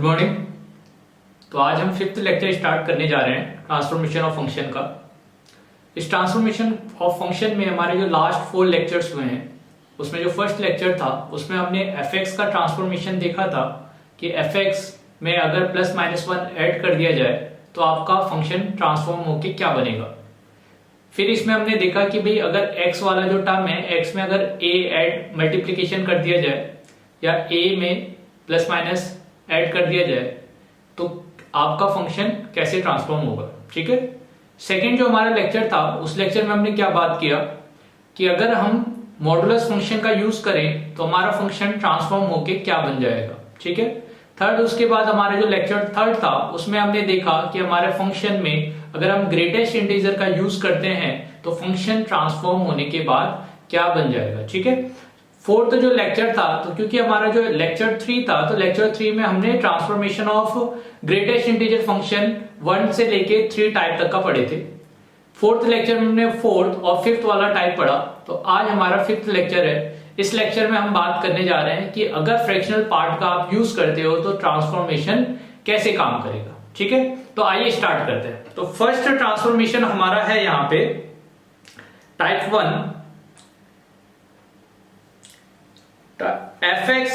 Good morning. तो आज हम फिफ्थ लेक्चर स्टार्ट करने जा रहे हैं ट्रांसफॉर्मेशन ऑफ फंक्शन का। इस ट्रांसफॉर्मेशन ऑफ फंक्शन में हमारे जो लास्ट 4 लेक्चर्स हुए हैं उसमें जो फर्स्ट लेक्चर था उसमें हमने fx का ट्रांसफॉर्मेशन देखा था कि fx में अगर प्लस माइनस 1 ऐड कर दिया जाए तो आपका फंक्शन ट्रांसफॉर्म होके क्या बनेगा। फिर इसमें हमने देखा कि भाई अगर x वाला जो टर्म है x में अगर a ऐड मल्टीप्लीकेशन कर दिया जाए या a में प्लस माइनस ऐड कर दिया जाए तो आपका फंक्शन कैसे ट्रांसफॉर्म होगा। ठीक है, सेकंड जो हमारा लेक्चर था उस लेक्चर में हमने क्या बात किया कि अगर हम मॉडुलस फंक्शन का यूज करें तो हमारा फंक्शन ट्रांसफॉर्म होके क्या बन जाएगा। ठीक है, थर्ड उसके बाद हमारा जो लेक्चर थर्ड था उसमें हमने देखा कि हमारे फंक्शन में अगर हम ग्रेटेस्ट इंटीजर का यूज करते हैं तो फंक्शन ट्रांसफॉर्म होने के बाद क्या बन जाएगा। ठीक है, फोर्थ जो लेक्चर था तो क्योंकि हमारा जो लेक्चर 3 था तो लेक्चर 3 में हमने transformation of greatest integer function 1 से लेके 3 टाइप तक का पढ़े थे। फोर्थ लेक्चर में हमने फोर्थ और फिफ्थ वाला टाइप पढ़ा। तो आज हमारा फिफ्थ लेक्चर है। इस लेक्चर में हम बात करने जा रहे हैं कि अगर फ्रैक्शनल पार्ट का आप यूज करते हो तो ट्रांसफॉर्मेशन कैसे काम करेगा। ठीक है, तो आइए स्टार्ट करते हैं। तो फर्स्ट ट्रांसफॉर्मेशन हमारा है यहाँ पे type 1 fx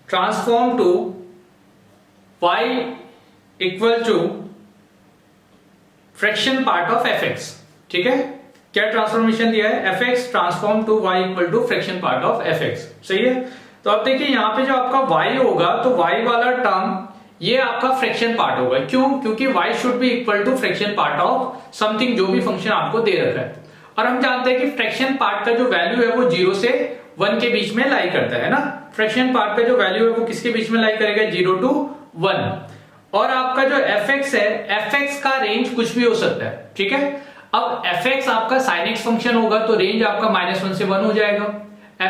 transform to y equal to fraction part of fx। ठीक है, क्या ट्रांसफॉर्मेशन दिया है fx transform to y equal to fraction part of fx। सही है, तो अब देखिए यहां पे जो आपका y होगा तो y वाला टर्म ये आपका फ्रैक्शन पार्ट होगा। क्यों? क्योंकि y should be equal to fraction part of something, जो भी फंक्शन आपको दे रखा है। और हम जानते हैं कि फ्रैक्शन पार्ट का जो वैल्यू है वो 0 से 1 के बीच में लाई करता है ना। फ्रैक्शन पार्ट का जो वैल्यू है वो किसके बीच में लाई करेगा? 0 to 1। और आपका जो fx है, fx का रेंज कुछ भी हो सकता है। ठीक है, अब fx आपका sin x फंक्शन होगा तो रेंज आपका -1 से 1 हो जाएगा।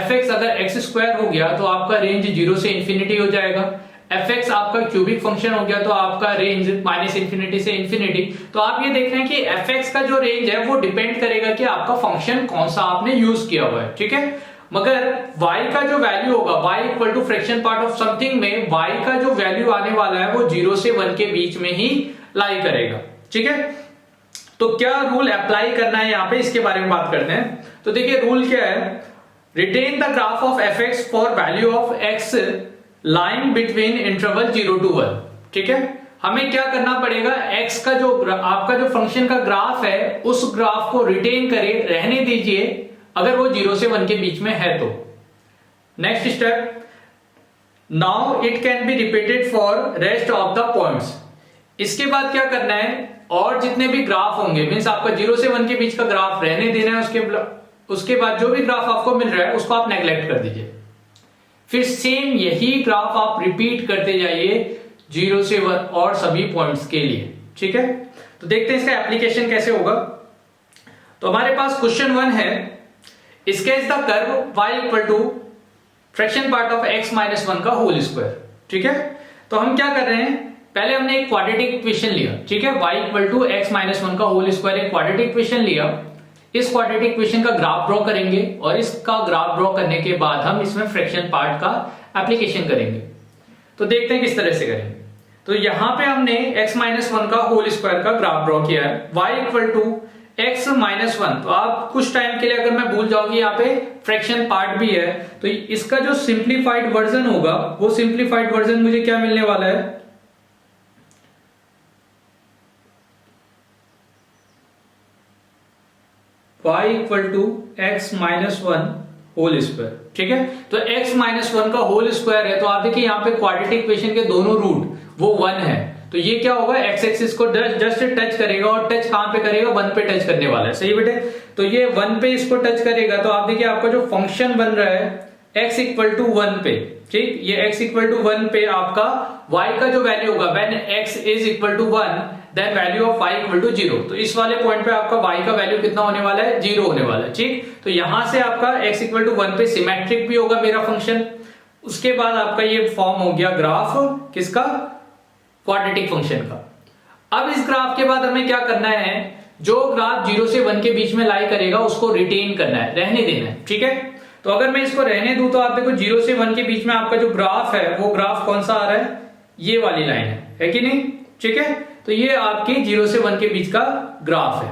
fx अगर x² हो गया तो आपका रेंज 0 से इंफिनिटी हो जाएगा। fx आपका क्यूबिक फंक्शन हो गया तो आपका रेंज -∞ से इंफिनिटी। तो आप ये देख रहे हैं कि fx का जो रेंज है वो डिपेंड करेगा कि आपका फंक्शन कौन सा आपने यूज किया हुआ है। ठीक है, मगर y का जो वैल्यू होगा y equal to fraction part of something में y का जो वैल्यू आने वाला है वो 0 से 1 के बीच में ही लाई करेगा। ठीक है, तो क्या रूल अप्लाई करना है यहाँ पे इसके बारे में बात करते हैं। तो देखिए रूल क्या है, retain the graph of fx for value of x line between interval 0 to 1। ठीक है, हमें क्या करना पड़ेगा, x का जो आपका जो फंक्शन का ग्राफ है उस ग्राफ को रिटेन करे, रहने दीजिए अगर वो 0 से 1 के बीच में है तो। Next step, now it can be repeated for rest of the points. इसके बाद क्या करना है, और जितने भी ग्राफ होंगे मींस आपका 0 से 1 के बीच का ग्राफ रहने देना है, उसके बाद जो भी ग्राफ आपको मिल रहा है उसको आप नेग्लेक्ट कर दीजिए। फिर सेम यही ग्राफ आप रिपीट करते जाइए 0 से 1 और सभी पॉइंट्स के लिए। ठीक है, तो देखते हैं इसका एप्लीकेशन कैसे होगा। तो हमारे पास क्वेश्चन 1 है, sketch the curve y equal to fraction part of x minus 1 का होल स्क्वायर। ठीक है, तो हम क्या कर रहे हैं, पहले हमने एक क्वाड्रेटिक इक्वेशन लिया। ठीक है, y equal to x minus 1 का होल स्क्वायर एक क्वाड्रेटिक इक्वेशन लिया। इस क्वाड्रेटिक इक्वेशन का ग्राफ ड्रॉ करेंगे और इसका ग्राफ ड्रॉ करने के बाद हम इसमें फ्रैक्शन पार्ट का एप्लीकेशन करेंगे। तो देखते हैं किस तरह से करेंगे। तो यहां पे हमने x माइनस 1 का होल स्क्वायर का ग्राफ ड्रॉ किया है, y equal to x minus 1। तो आप कुछ टाइम के लिए अगर मैं भूल जाऊंगी यहाँ पे फ्रैक्शन पार्ट भी है तो इसका जो सिंप्लीफाइड वर्जन होगा वो सिंप्लीफाइड वर्जन मुझे क्या मिलने वाला है, y equal to X minus 1 whole square. ठीक है, तो x माइनस 1 का होल स्क्वायर है तो आप देखिए यहाँ पे क्वाड्रेटिक इक्वेशन के दोनों रूट वो 1 है। तो ये क्या होगा, x एक्सिस को जस्ट टच करेगा और टच कहां पे करेगा, 1 पे टच करने वाला है। सही बेटे, तो ये 1 पे इसको टच करेगा तो आप देखिए आपका जो फंक्शन बन रहा है x इक्वल टू 1 पे। ठीक, ये x इक्वल टू 1 पे आपका y का जो वैल्यू होगा when x is equal to 1 then value of y equal to 0। तो इस वाले पॉइंट पे आपका y का वैल्यू कितना होने वाला है, 0 होने वाला है। ठीक, तो यहां से आपका x इक्वल टू 1 पे सिमेट्रिक भी होगा मेरा फंक्शन। उसके बाद आपका ये फॉर्म हो गया ग्राफ किसका, क्वाड्रेटिक फंक्शन का। अब इस ग्राफ के बाद हमें क्या करना है, जो ग्राफ 0 से 1 के बीच में लाई करेगा उसको रिटेन करना है, रहने देना है। ठीक है, तो अगर मैं इसको रहने दूं तो आप देखो 0 से 1 के बीच में आपका जो ग्राफ है वो ग्राफ कौन सा आ रहा है, ये वाली लाइन है कि नहीं, ठीक है। तो ये आपकी 0 से 1 के बीच का ग्राफ है।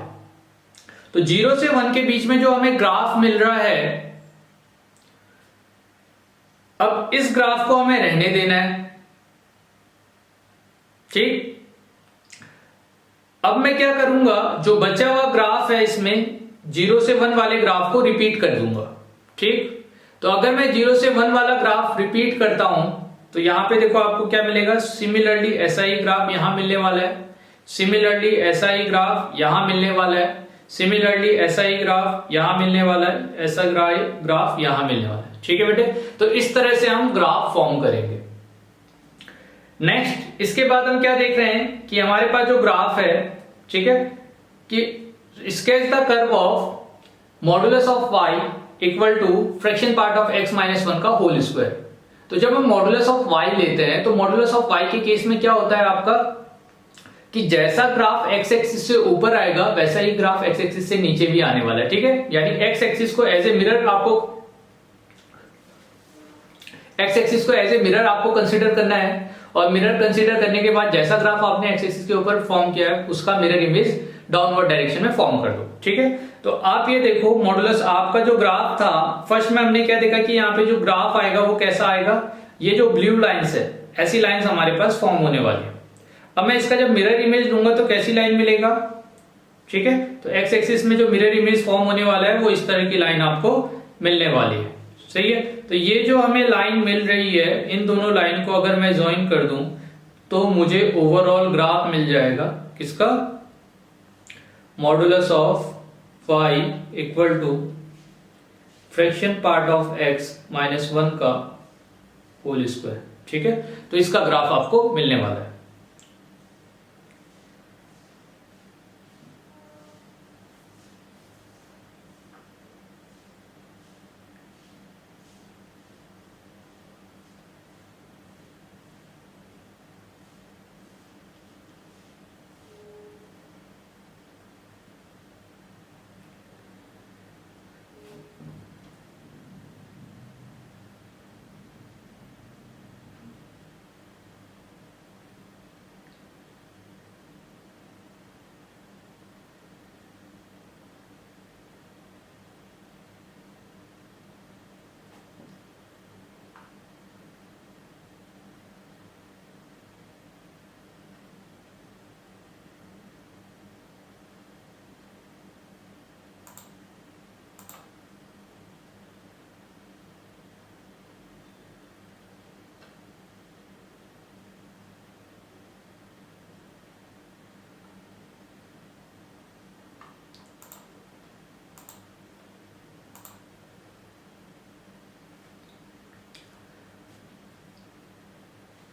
तो 0 से 1 के बीच में जो हमें ग्राफ मिल रहा है, अब इस ग्राफ को हमें रहने देना है, ठीक। अब मैं क्या करूंगा, जो बचा हुआ ग्राफ है इसमें 0 से 1 वाले ग्राफ को रिपीट कर दूंगा, ठीक। तो अगर मैं 0 से 1 वाला ग्राफ रिपीट करता हूं तो यहां पे देखो आपको क्या मिलेगा, सिमिलरली ऐसा ही ग्राफ यहां मिलने वाला है, सिमिलरली ऐसा ही ग्राफ यहां मिलने वाला है, सिमिलरली ऐसा ही ग्राफ यहां मिलने वाला है, ऐसा ग्राफ यहां मिलने वाला है, ठीक है बेटे। तो इस तरह से हम ग्राफ फॉर्म करेंगे। नेक्स्ट इसके बाद हम क्या देख रहे हैं कि हमारे पास जो ग्राफ है, ठीक है, कि sketch the curve of modulus of y equal to fraction part of x minus 1 का होल स्क्वायर। तो जब हम मॉडुलस ऑफ y लेते हैं तो मॉडुलस ऑफ y के केस में क्या होता है आपका, कि जैसा ग्राफ x एक्सिस से ऊपर आएगा वैसा ही ग्राफ x एक्सिस से नीचे भी आने वाला है, ठीक है। यानी x एक्सिस को एज ए मिरर आपको कंसीडर करना है, और मिरर कंसीडर करने के बाद जैसा ग्राफ आपने एक्स एक्सिस के ऊपर फॉर्म किया है उसका मिरर इमेज डाउनवर्ड डायरेक्शन में फॉर्म कर दो, ठीक है। तो आप ये देखो मॉडुलस आपका जो ग्राफ था, फर्स्ट में हमने क्या देखा कि यहाँ पे जो ग्राफ आएगा वो कैसा आएगा, ये जो ब्लू लाइंस है ऐसी लाइंस हमारे पास फॉर्म होने वाली है। अब मैं इसका जब मिरर इमेज लूंगा तो कैसी लाइन मिलेगा, ठीक है। तो एक्स एक्सिस में जो मिरर इमेज फॉर्म होने वाला है वो इस तरह की लाइन आपको मिलने वाली है, सही है। तो ये जो हमें लाइन मिल रही है, इन दोनों लाइन को अगर मैं ज्वाइन कर दूं तो मुझे ओवरऑल ग्राफ मिल जाएगा किसका, modulus of y equal to fraction part of x minus 1 का होल स्क्वायर, ठीक है। तो इसका ग्राफ आपको मिलने वाला है।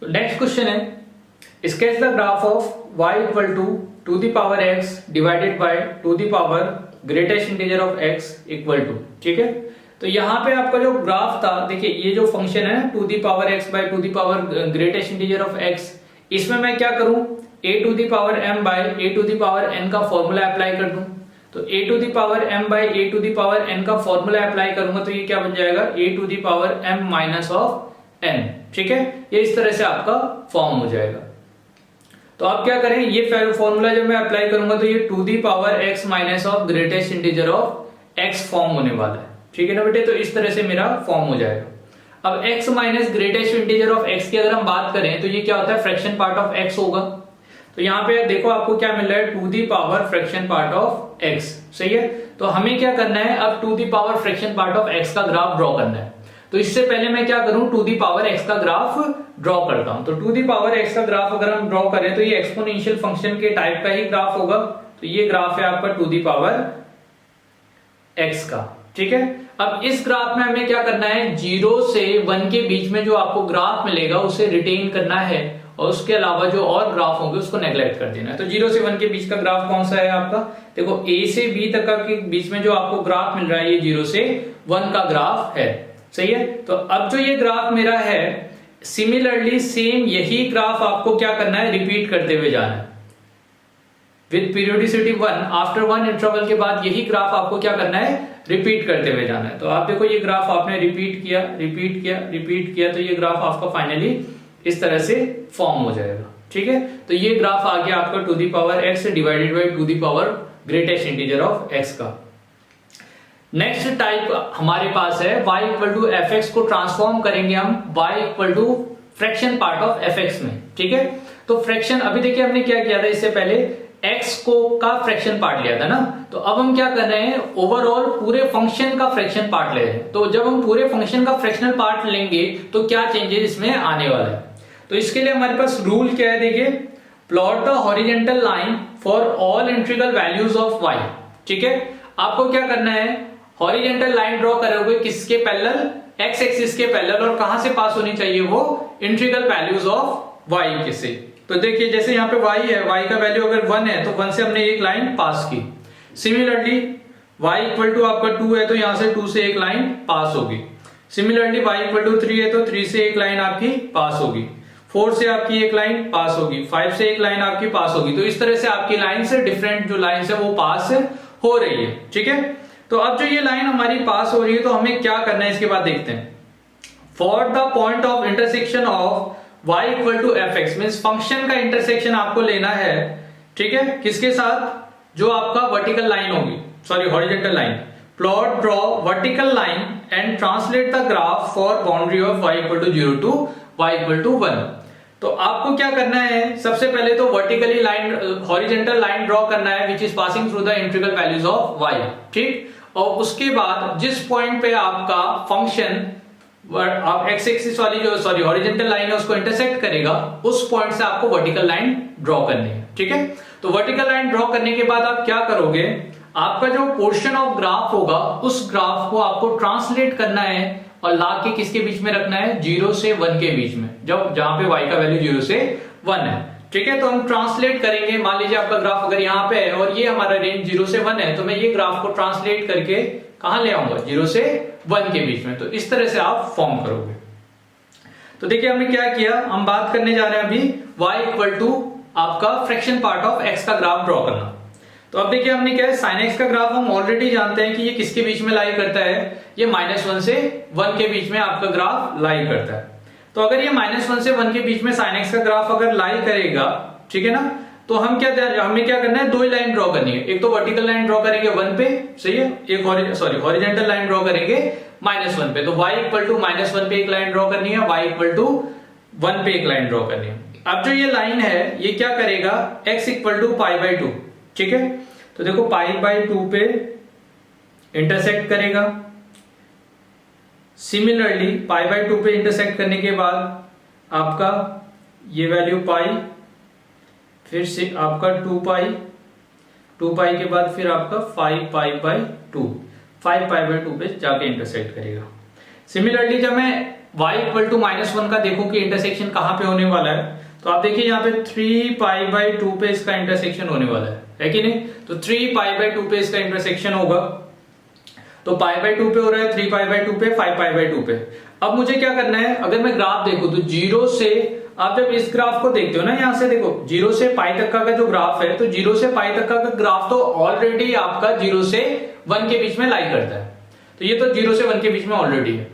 नेक्स्ट क्वेश्चन है sketch the graph of y equal to the power x divided by to the power greatest integer of x equal to, ठीक है। तो यहाँ पे आपका जो ग्राफ था, देखिए ये जो फंक्शन है to the power x by to the power greatest integer of x, इसमें मैं क्या करूं, a to the power m by a to the power n का फॉर्मूला अप्लाई कर दूं। तो a to the power m by a to the power n का formula apply करूंगा तो ये क्या बन जाएगा, a to the power m minus of n, ठीक है। ये इस तरह से आपका फॉर्म हो जाएगा। तो आप क्या करें, ये फॉर्मूला जब मैं अप्लाई करूंगा तो ये to the power x minus of greatest integer of x form होने वाला है, ठीक है ना बेटे। तो इस तरह से मेरा फॉर्म हो जाएगा। अब x minus greatest integer of x की अगर हम बात करें तो ये क्या होता है, फ्रैक्शन पार्ट ऑफ x होगा। तो यहाँ पे देखो आपको क्या मिल रहा है, to the power fraction part of x, सही है। तो हमें क्या करना है, अब to the power fraction part of x का ग्राफ ड्रॉ करना है। तो इससे पहले मैं क्या करूं, टू दी पावर x का ग्राफ ड्रॉ करता हूं। तो टू दी पावर x का ग्राफ अगर हम ड्रॉ करें तो ये एक्सपोनेंशियल फंक्शन के टाइप का ही ग्राफ होगा। तो ये ग्राफ है आपका टू दी पावर x का, ठीक है। अब इस ग्राफ में हमें क्या करना है, 0 से 1 के बीच में जो आपको ग्राफ मिलेगा उसे रिटेन करना है, और उसके अलावा जो और ग्राफ होंगे उसको नेग्लेक्ट कर देना है। तो 0 से 1 के बीच का ग्राफ कौन सा है आपका, देखो a से b तक के बीच में जो आपको ग्राफ मिल रहा है ये 0 से 1 का ग्राफ है, सही है। तो अब जो ये ग्राफ मेरा है, सिमिलरली सेम यही ग्राफ आपको क्या करना है, रिपीट करते हुए जाना है। विद पीरियोडिसिटी 1 आफ्टर 1 इंटरवल के बाद यही ग्राफ आपको क्या करना है, रिपीट करते हुए जाना है। तो आप देखो ये ग्राफ आपने रिपीट किया रिपीट किया रिपीट किया, तो ये ग्राफ आपका फाइनली इस तरह से फॉर्म हो जाएगा। ठीक है, तो ये ग्राफ आ गया आपका to the power x divided by to the power greatest integer of x का। नेक्स्ट टाइप हमारे पास है y equal to F X को ट्रांसफॉर्म करेंगे हम y equal to fraction part of F X में। ठीक है, तो फ्रैक्शन अभी देखिए हमने क्या किया था, इससे पहले x को का फ्रैक्शन पार्ट लिया था ना, तो अब हम क्या कर रहे हैं, ओवरऑल पूरे फंक्शन का फ्रैक्शन पार्ट ले रहे हैं। तो जब हम पूरे फंक्शन का फ्रैक्शनल पार्ट लेंगे तो क्या चेंजेस इसमें आने वाला है, तो इसके लिए हमारे पास रूल क्या है, देखिए plot the horizontal line for all integral values of y। ठीक है, आपको क्या करना है, हॉरिजॉन्टल लाइन ड्रॉ करोगे किसके पैरेलल, x एक्सिस के पैरेलल, और कहां से पास होनी चाहिए वो, इंटीग्रल वैल्यूज ऑफ y के से। तो देखिए जैसे यहाँ पे y है, y का वैल्यू अगर 1 है तो 1 से हमने एक लाइन पास की। सिमिलरली y इक्वल टू आपका 2 है तो यहां से 2 से एक लाइन पास होगी। सिमिलरली y इक्वल टू 3 है तो 3 से एक लाइन आपकी पास होगी, 4 से आपकी एक लाइन पास होगी, 5 से एक लाइन आपकी पास होगी। तो इस तरह से आपकी लाइन से डिफरेंट जो लाइन है वो पास हो रही है। ठीक है, तो अब जो ये लाइन हमारी पास हो रही है तो हमें क्या करना है, इसके बाद देखते हैं। For the point of intersection of y equal to F X, means function का इंटरसेक्शन आपको लेना है। ठीक है, किसके साथ, जो आपका वर्टिकल लाइन होगी, sorry horizontal line. Plot draw vertical line and translate the graph for boundary of y equal to 0 to y equal to 1। तो आपको क्या करना है, सबसे पहले तो vertically line, horizontal line draw करना है which is passing through the integral values of y। ठीक, और उसके बाद जिस पॉइंट पे आपका फंक्शन आप एक्स एक्सिस वाली जो सॉरी हॉरिजॉन्टल लाइन है उसको इंटरसेक्ट करेगा, उस पॉइंट से आपको वर्टिकल लाइन ड्रॉ करनी है। ठीक है, तो वर्टिकल लाइन ड्रॉ करने के बाद आप क्या करोगे, आपका जो पोर्शन ऑफ ग्राफ होगा उस ग्राफ को आपको ट्रांसलेट करना है और ला के किसके बीच में रखना है, 0 से 1 के बीच में, जब जहां पे y का वैल्यू 0 से 1 है। ठीक है, तो हम ट्रांसलेट करेंगे, मान लीजिए आपका ग्राफ अगर यहाँ पे है और ये हमारा रेंज 0 से 1 है, तो मैं ये ग्राफ को ट्रांसलेट करके कहां ले आऊंगा, 0 से 1 के बीच में। तो इस तरह से आप फॉर्म करोगे। तो देखिए हमने क्या किया, हम बात करने जा रहे हैं अभी y इक्वल टू आपका फ्रैक्शन पार्ट ऑफ x का ग्राफ ड्रॉ करना। तो अब देखिए हमने क्या है, sin x का ग्राफ हम ऑलरेडी जानते हैं कि ये किसके बीच में लाई करता है, ये -1 से 1 के बीच में आपका ग्राफ लाई करता है। तो अगर ये -1 से 1 के बीच में sin x का ग्राफ अगर लाई करेगा, ठीक है ना, तो हमें क्या करना है, दो ही लाइन ड्रॉ करनी है। एक तो वर्टिकल लाइन ड्रॉ करेंगे 1 पे, सही है, एक हॉरिजॉन्टल लाइन ड्रॉ करेंगे -1 पे। तो y इक्वल टू -1 पे एक लाइन ड्रॉ करनी है, y इक्वल टू 1 पे एक लाइन ड्रॉ करनी है। अब जो ये लाइन है ये क्या करेगा, x इक्वल टू π/2। ठीक है, तो देखो π/2 पे इंटरसेक्ट करेगा। सिमिलरली π/2 पे इंटरसेक्ट करने के बाद आपका ये वैल्यू पाई, फिर से आपका 2π के बाद फिर आपका 5π/2 पे जाके इंटरसेक्ट करेगा। सिमिलरली जब मैं y इक्वल टू -1 का देखूं कि इंटरसेक्शन कहां पे होने वाला है, तो आप देखिए यहाँ पे 3π/2 पे इसका इंटरसेक्शन होने वाला है कि नहीं। तो 3π/2 पे इसका इंटरसेक्शन होगा, तो π/2 पे हो रहा है, 3π/2 पे, 5π/2 पे। अब मुझे क्या करना है, अगर मैं ग्राफ देखूं तो 0 से, आप जब इस ग्राफ को देखते हो ना, यहां से देखो 0 से π तक का जो ग्राफ है, तो 0 से π तक का ग्राफ तो ऑलरेडी आपका 0 से 1 के बीच में लाई करता है। तो ये तो 0 से 1 के बीच में ऑलरेडी है।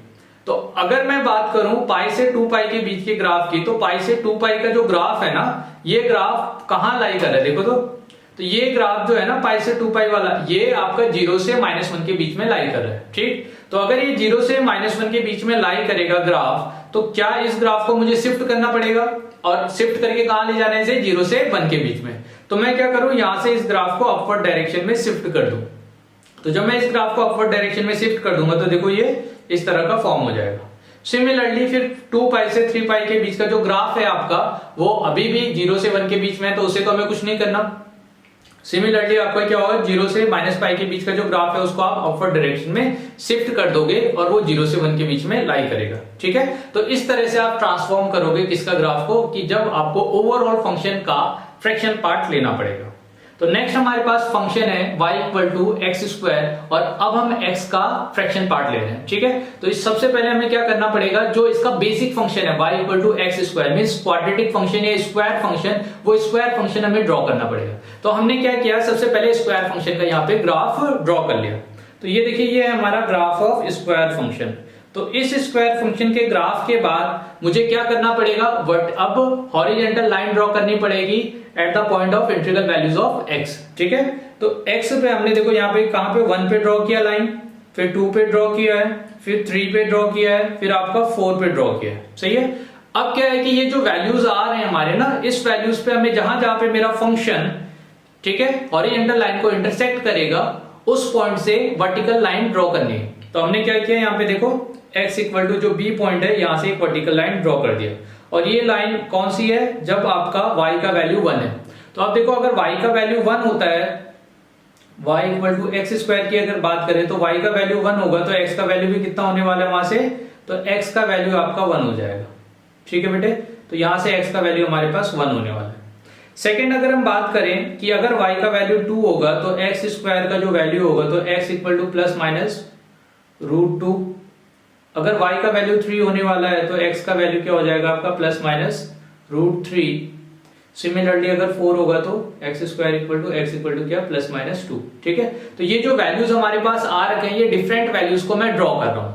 तो अगर मैं बात करूं π से 2π के बीच के ग्राफ की, तो π से 2π का जो ग्राफ है ना, ये ग्राफ कहां लाई कर रहा है, देखो तो ये ग्राफ जो है ना π से 2π वाला, ये आपका 0 से -1 के बीच में लाई कर रहा है। ठीक, तो अगर ये 0 से -1 के बीच में लाई करेगा ग्राफ, तो क्या इस ग्राफ को मुझे शिफ्ट करना पड़ेगा, और शिफ्ट करके कहां ले जाने से, 0 से 1 के बीच में। तो मैं क्या करूं, यहां से इस ग्राफ को अपवर्ड डायरेक्शन में शिफ्ट कर दूं। तो जब मैं इस ग्राफ को अपवर्ड डायरेक्शन में शिफ्ट कर दूंगा तो देखो ये इस तरह का फॉर्म हो जाएगा। सिमिलरली फिर 2π से 3π के बीच का जो ग्राफ है आपका, वो अभी भी 0 से 1 के बीच में है, तो उसे तो हमें कुछ नहीं करना। सिमिलरली आपका क्या होगा, 0 से -π के बीच का जो ग्राफ है उसको आप अपवर्ड डायरेक्शन में शिफ्ट कर दोगे और वो 0 से 1 के बीच में लाई करेगा। ठीक है, तो इस तरह से आप ट्रांसफॉर्म करोगे किसका ग्राफ को, कि जब आपको ओवरऑल फंक्शन का फ्रैक्शन पार्ट लेना पड़ेगा। तो नेक्स्ट हमारे पास फंक्शन है y equal to X square और अब हम x का फ्रैक्शन पार्ट ले रहे हैं। ठीक है, तो इस सबसे पहले हमें क्या करना पड़ेगा, जो इसका बेसिक फंक्शन है y equal to X square means quadratic function या स्क्वायर फंक्शन, वो स्क्वायर फंक्शन हमें ड्रॉ करना पड़ेगा। तो हमने क्या किया, सबसे पहले स्क्वायर फंक्शन का यहाँ पे ग्राफ ड्रॉ कर लिया। तो ये देखिए, ये है हमारा ग्राफ ऑफ स्क्वायर फंक्शन। तो इस स्क्वायर फंक्शन के ग्राफ के बाद मुझे क्या करना पड़ेगा, अब हॉरिजॉन्टल लाइन ड्रॉ करनी पड़ेगी at the point of integral values of x। ठीक है, तो x पे हमने देखो यहाँ पे कहां पे 1 पे ड्रॉ किया लाइन, फिर 2 पे ड्रॉ किया है, फिर 3 पे ड्रॉ किया है, फिर आपका 4 पे ड्रॉ किया है। सही है, अब क्या है कि ये जो वैल्यूज आ रहे हैं हमारे ना, इस वैल्यूज पे हमें जहां जहां पे मेरा फंक्शन, ठीक है, हॉरिजॉन्टल लाइन को इंटरसेक्ट करेगा उस पॉइंट से वर्टिकल लाइन ड्रॉ करनी है। तो हमने क्या किया, यहाँ पे देखो x इक्वल टू जो b पॉइंट है, यहां से एक वर्टिकल लाइन ड्रॉ कर दिया। और ये लाइन कौन सी है, जब आपका y का वैल्यू 1 है। तो आप देखो, अगर y का वैल्यू 1 होता है, y equal to X square की अगर बात करें तो y का वैल्यू 1 होगा तो x का वैल्यू भी कितना होने वाला है वहां से, तो x का वैल्यू आपका 1 हो जाएगा। ठीक है बेटे, तो यहां से x का वैल्यू हमारे पास 1 होने वाला है। सेकेंड, अगर हम बात करें कि अगर y का वैल्यू 2 होगा तो x स्क्वायर का जो वैल्यू होगा तो x equal two plus minus √2। अगर y का वैल्यू 3 होने वाला है तो x का वैल्यू क्या हो जाएगा आपका, प्लस माइनस √3। सिमिलरली अगर 4 होगा तो x square equal to x equal to क्या, प्लस माइनस 2। ठीक है, तो ये जो वैल्यूज हमारे पास आ रखे हैं, ये डिफरेंट वैल्यूज को मैं ड्रॉ कर रहा हूं।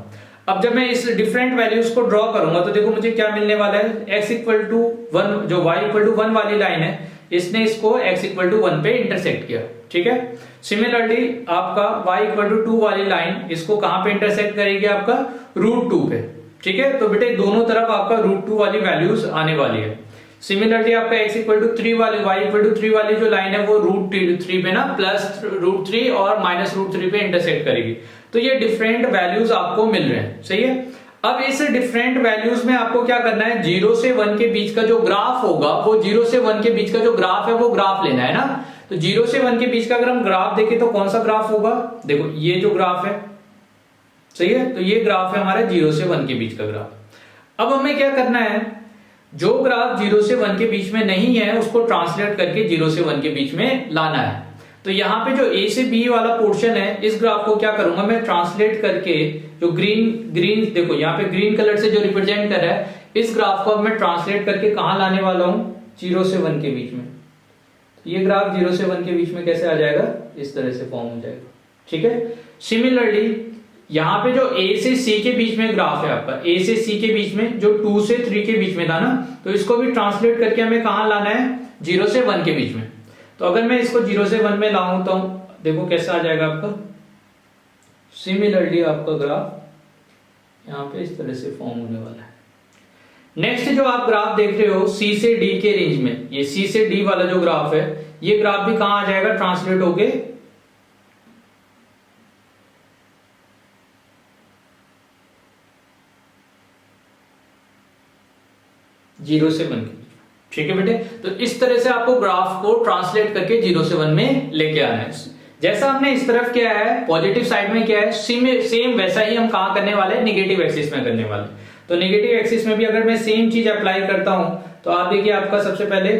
अब जब मैं इस डिफरेंट वैल्यूज को ड्रॉ करूंगा तो देखो मुझे क्या मिलने वाला है, x इक्वल टू 1, जो y इक्वल टू 1 वाली लाइन है, इसने इसको x इक्वल टू 1 पे इंटरसेक्ट किया। ठीक है, सिमिलरली आपका y इक्वल टू 2 वाली लाइन इसको कहां पे इंटरसेक्ट करेगी, आपका √2 पे। ठीक है, तो बेटे दोनों तरफ आपका √2 वाली वैल्यूज आने वाली है। सिमिलरली आपका x इक्वल टू 3 वाली, y इक्वल टू 3 वाली जो लाइन है वो √3 पे ना, प्लस √3 और माइनस √3 पे इंटरसेक्ट करेगी। तो ये डिफरेंट वैल्यूज आपको मिल रहे हैं। सही है, अब इस डिफरेंट वैल्यूज में आपको क्या करना है, 0 से 1 के बीच का जो ग्राफ होगा, वो 0 से 1 के बीच का जो ग्राफ है वो ग्राफ लेना है ना। तो 0 से 1 के बीच का अगर हम ग्राफ देखें तो कौन सा ग्राफ होगा, देखो ये जो ग्राफ है। सही है, तो ये ग्राफ है हमारे 0 से 1 के बीच का ग्राफ। अब हमें क्या करना है, जो ग्राफ 0 से 1 के बीच में नहीं है उसको ट्रांसलेट करके 0 से 1 के बीच में लाना है। तो यहाँ पे जो a से b वाला पोर्शन है, इस ग्राफ को क्या करूंगा मैं, ट्रांसलेट करके जो ग्रीन देखो यहाँ पे ग्रीन कलर से जो रिप्रेजेंट कर रहा है, इस ग्राफ को अब मैं ट्रांसलेट करके कहां लाने वाला हूं, 0 से 1 के बीच में। तो ये ग्राफ 0 से 1 के बीच में कैसे आ जाएगा, इस तरह से फॉर्म हो जाएगा। ठीक है, सिमिलरली यहाँ पे जो a से c के बीच में ग्राफ है आपका, a से c के बीच में, जो 2 से 3 के बीच में था ना, तो इसको भी ट्रांसलेट करके हमें कहां लाना है, 0 से 1 के बीच में। तो अगर मैं इसको 0 से 1 में लाऊं तो देखो कैसा आ जाएगा आपका, सिमिलरली आपका ग्राफ यहाँ पे इस तरह से फॉर्म होने वाला है। नेक्स्ट जो आप ग्राफ देख रहे हो C से D के रेंज में, ये C से D वाला जो ग्राफ है, ये ग्राफ भी कहां आ जाएगा, ट्रांसलेट होके 0 से 1 के। ठीक है बेटे, तो इस तरह से आपको ग्राफ को ट्रांसलेट करके 0 से 1 में लेके आना है। जैसा हमने इस तरफ किया है, पॉजिटिव साइड में किया है, सेम वैसा ही हम कहां करने वाले हैं, नेगेटिव एक्सिस में करने वाले। तो नेगेटिव एक्सिस में भी अगर मैं सेम चीज अप्लाई करता हूं तो आप देखिए, आपका सबसे पहले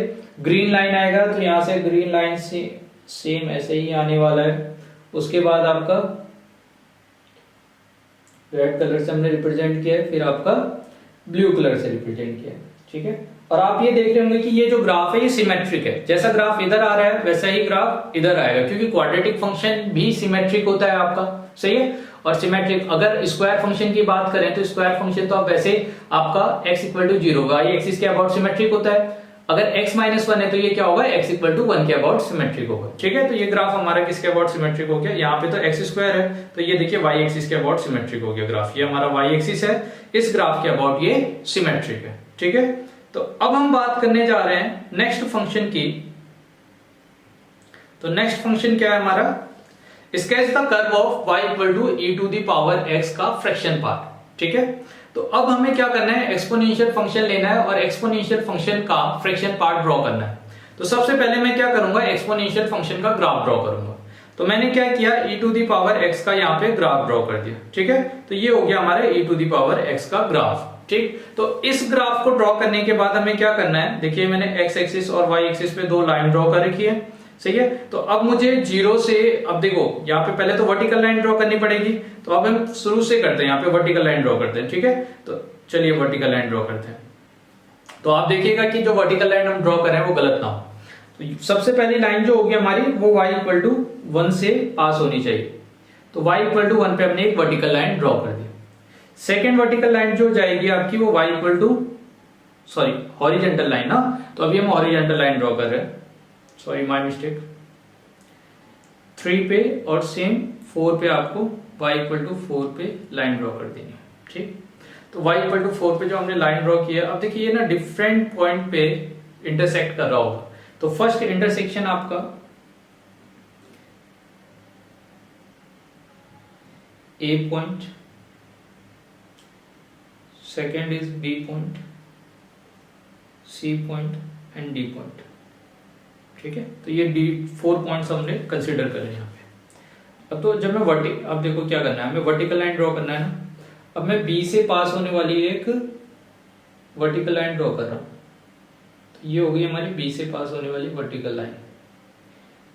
ग्रीन लाइन आएगा, तो यहां से ग्रीन लाइन से सेम ऐसे ही आने वाला है। उसके बाद आपका रेड कलर से हमने रिप्रेजेंट किया है, फिर आपका ब्लू कलर से रिप्रेजेंट किया है। ठीक है, और आप ये देख रहे होंगे कि ये जो ग्राफ है ये सिमेट्रिक है, जैसा ग्राफ इधर आ रहा है वैसा ही ग्राफ इधर आएगा, क्योंकि क्वाड्रेटिक फंक्शन भी सिमेट्रिक होता है आपका। सही है, और सिमेट्रिक अगर स्क्वायर फंक्शन की बात करें तो स्क्वायर फंक्शन तो अब वैसे आपका x इक्वल टू 0 होगा, ये एक्सिस के अबाउट सिमेट्रिक होता है। अगर x माइनस 1 है तो ये क्या होगा, x इक्वल टू 1 के अबाउट सिमेट्रिक होगा। ठीक है, तो ये ग्राफ हमारा किसके अबाउट सिमेट्रिक हो गया, यहाँ पे तो x स्क्वायर है, तो ये देखिए y एक्सिस के अबाउट सिमेट्रिक हो गया ग्राफ। ये हमारा y एक्सिस है, इस ग्राफ के अबाउट ये सिमेट्रिक है। ठीक है, तो अब हम बात करने जा रहे हैं नेक्स्ट फंक्शन की। तो नेक्स्ट फंक्शन क्या है हमारा, sketch the curve of y equal to e to the power x का फ्रैक्शन पार्ट। ठीक है, तो अब हमें क्या करना है, एक्सपोनेंशियल फंक्शन लेना है और एक्सपोनेंशियल फंक्शन का फ्रैक्शन पार्ट ड्रॉ करना है। तो सबसे पहले मैं क्या करूंगा, एक्सपोनेंशियल फंक्शन का ग्राफ ड्रॉ करूंगा। तो मैंने क्या किया, e to the power x का यहाँ पे ग्राफ ड्रॉ कर दिया। ठीक है, तो ये हो गया हमारे e to the power x का ग्राफ। ठीक, तो इस ग्राफ को ड्रॉ करने के बाद हमें क्या करना है, देखिए मैंने x एक्सिस और y एक्सिस पे दो लाइन ड्रॉ कर रखी है। सही है। तो अब मुझे जीरो से, अब देखो यहाँ पे पहले तो वर्टिकल लाइन ड्रॉ करनी पड़ेगी, तो अब हम शुरू से करते हैं, यहाँ पे वर्टिकल लाइन ड्रॉ करते हैं, ठीक है। तो चलिए वर्टिकल लाइन ड्रॉ करते हैं। तो आप देखिएगा कि जो वर्टिकल लाइन हम ड्रॉ कर रहे हैं वो गलत ना हो। तो सबसे पहली लाइन जो होगी हमारी वो y इक्वल टू 1 से पास होनी चाहिए। तो y इक्वल टू 1 पे हमने एक वर्टिकल लाइन ड्रॉ कर दी। सेकेंड वर्टिकल लाइन जो जाएगी आपकी वो y equal to, sorry horizontal line ना, तो अभी हम हॉरिजेंटल लाइन ड्रॉ कर रहे हैं, सॉरी माय मिस्टेक। 3 पे और सेम 4 पे आपको y इक्वल टू 4 पे लाइन ड्रॉ कर देनी है, ठीक। तो y इक्वल टू 4 पे जो हमने लाइन ड्रॉ किया, अब देखिए ये ना डिफरेंट पॉइंट पे इंटरसेक्ट कर रहा होगा। तो फर्स्ट इंटरसेक्शन आपका A point, second is B point, C point and D point, ठीक है। तो ये D4 पॉइंट्स हमने कंसीडर करें यहाँ पे। अब तो जब मैं अब देखो क्या करना है, हमें वर्टिकल लाइन ड्रॉ करना है ना। अब मैं B से पास होने वाली एक वर्टिकल लाइन ड्रॉ कर रहा हूं, तो ये हो गई हमारी B से पास होने वाली वर्टिकल लाइन।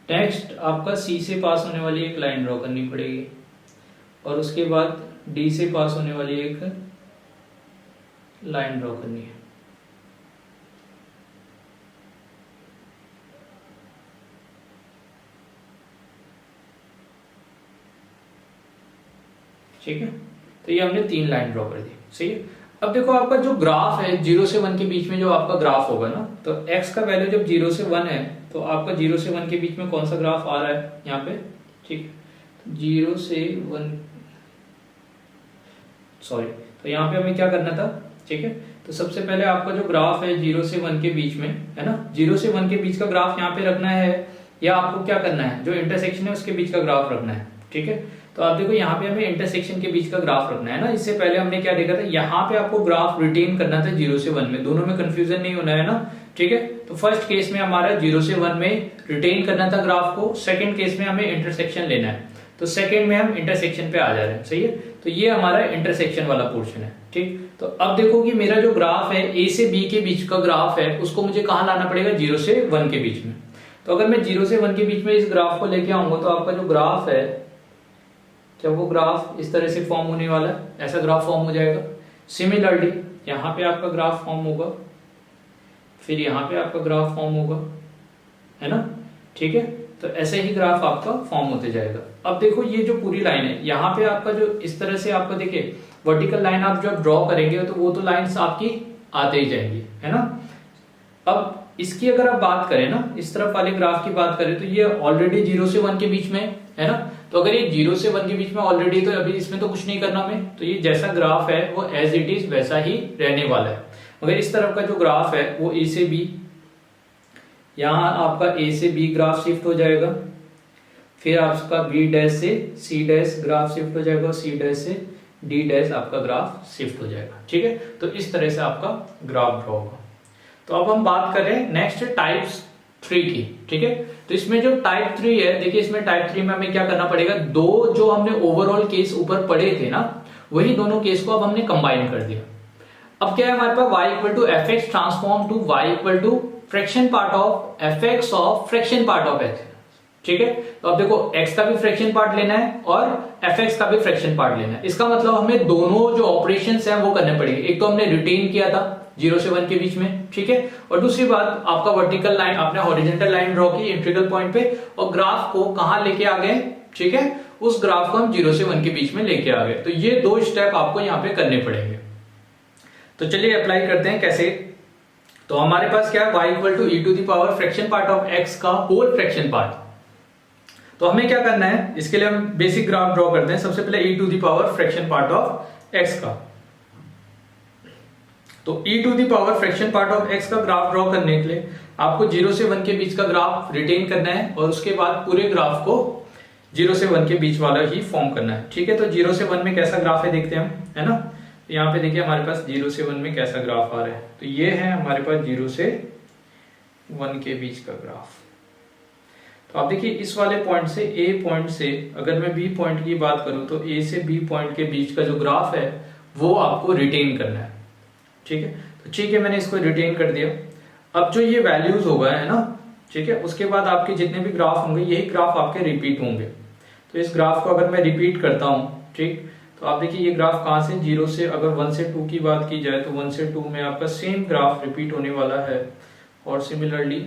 नेक्स्ट आपका C से पास होने वाली एक लाइन ड्रॉ करनी पड़ेगी, और उसके बाद D से पास होने वाली एक लाइन ड्रॉ करनी है। ठीक है, तो ये हमने 3 लाइन ड्रॉ कर दी, सही है। अब देखो आपका जो ग्राफ है 0 से 1 के बीच में जो आपका ग्राफ होगा ना, तो x का वैल्यू जब 0 से 1 है तो आपका 0 से 1 के बीच में कौन सा ग्राफ आ रहा है यहाँ पे, ठीक। 0 से 1, सॉरी, तो यहाँ पे हमें क्या करना था, ठीक है। तो सबसे पहले आपका जो ग्राफ है 0 से 1 के बीच में है ना, 0 से 1 के बीच का ग्राफ यहाँ पे रखना है, या आपको क्या करना है, जो इंटरसेक्शन है उसके बीच का ग्राफ रखना है, ठीक है। तो आप देखो यहाँ पे हमें इंटरसेक्शन के बीच का ग्राफ रखना है ना। इससे पहले हमने क्या देखा था, यहाँ पे आपको ग्राफ रिटेन करना था 0 से 1 में, दोनों में कंफ्यूजन नहीं होना है ना, ठीक है। तो फर्स्ट केस में हमारा 0 से 1 में रिटेन करना था ग्राफ को, सेकंड केस में हमें इंटरसेक्शन लेना है, तो सेकंड में हम इंटरसेक्शन पे आ जा रहे हैं, सही है। तो ये हमारा इंटरसेक्शन वाला पोर्शन है, ठीक। तो अब देखो कि मेरा जो ग्राफ है A से B के बीच का ग्राफ है, उसको मुझे कहाँ लाना पड़ेगा, 0 से 1 के बीच में। तो अगर मैं 0 से 1 के बीच में इस ग्राफ को लेके आऊंगा तो आपका जो ग्राफ है, क्या वो ग्राफ इस तरह से फॉर्म होने वाला है, ऐसा ग्राफ फॉर्म हो जाएगा। सिमिलरली यहाँ पे आपका ग्राफ फॉर्म होगा, फिर यहाँ पे आपका ग्राफ फॉर्म होगा, है ना, ठीक है। तो ऐसे ही ग्राफ आपका फॉर्म होते जाएगा। अब देखो ये जो पूरी लाइन है, यहाँ पे आपका जो इस तरह से आपका देखिए वर्टिकल लाइन आप जब ड्रॉ करेंगे तो वो तो लाइंस आपकी आते ही जाएंगी, है ना। अब इसकी अगर आप बात करें ना, इस तरफ वाले ग्राफ की बात करें तो ये ऑलरेडी 0 से 1 के बीच में है ना। तो अगर ये 0 से 1 के बीच में ऑलरेडी, तो अभी इसमें तो कुछ नहीं करना हमें, तो ये जैसा ग्राफ है वो एज इट इज वैसा ही रहने वाला है। मगर इस तरफ का जो ग्राफ है वो A से B, यहाँ आपका A से B ग्राफ शिफ्ट हो जाएगा, फिर आपका B डैश से C डैश ग्राफ शिफ्ट हो जाएगा, C डैश से D डैश आपका ग्राफ शिफ्ट हो जाएगा, ठीक है। तो इस तरह से आपका ग्राफ ड्रॉ होगा। तो अब हम बात करें नेक्स्ट टाइप्स 3 की, ठीक है। तो इसमें जो टाइप 3 है, देखिए इसमें टाइप 3 में हमें क्या करना पड़ेगा, दो जो हमने ओवरऑल केस ऊपर पढ़े थे ना, वही दोनों केस को अब हमने कंबाइन कर दिया। अब क्या है हमारे पास, y equal to F x transform to y equal to fraction part of F X of fraction part of x, ठीक है। तो अब देखो x का भी फ्रैक्शन पार्ट लेना है और एफ एक्स का भी फ्रैक्शन पार्ट लेना है। इसका मतलब हमें दोनों जो ऑपरेशंस हैं वो करने पड़ेंगे। एक तो हमने रिटेन किया था 0 से 1 के बीच में, ठीक है, और दूसरी बात आपका वर्टिकल लाइन, आपने हॉरिजॉन्टल लाइन ड्रॉ की इंटीग्रल पॉइंट पे, और ग्राफ को कहां लेके आ गए, ठीक है, उस ग्राफ को हम 0 से 1 के बीच में लेके आ गए। तो ये 2 स्टेप आपको यहाँ पे करने पड़ेंगे। तो चलिए अप्लाई करते हैं कैसे। तो हमारे पास क्या है, y equal to e to the power fraction part of x का होल फ्रैक्शन पार्ट। तो हमें क्या करना है, इसके लिए हम बेसिक ग्राफ ड्रॉ करते हैं। सबसे पहले e to the power fraction part of x का, तो e to the power fraction part of x का ग्राफ ड्रॉ करने के लिए आपको 0 से 1 के बीच का ग्राफ रिटेन करना है, और उसके बाद पूरे ग्राफ को 0 से 1 के बीच वाला ही फॉर्म करना है, ठीक है। तो 0 से 1 में कैसा ग्राफ है देखते हैं हम, है ना। यहाँ पे देखिए हमारे पास 0 से 1 में कैसा ग्राफ आ रहा है। तो ये है हमारे पास 0 से 1 के बीच का ग्राफ। तो आप देखिए इस वाले पॉइंट से, A पॉइंट से अगर मैं B पॉइंट की बात करूं तो A से B पॉइंट के बीच का जो ग्राफ है वो आपको रिटेन करना है, ठीक है। तो ठीक है, मैंने इसको रिटेन कर दिया। अब जो ये वैल्यूज होगा, है ना, ठीक है। उसके बाद आपके जितने भी ग्राफ होंगे यही ग्राफ आपके रिपीट होंगे। तो इस ग्राफ को अगर मैं रिपीट करता हूँ, ठीक, तो आप देखिए ये ग्राफ कहाँ से, 0 से, अगर 1 से 2 की बात की जाए तो 1 से 2 में आपका सेम ग्राफ रिपीट होने वाला है। और सिमिलरली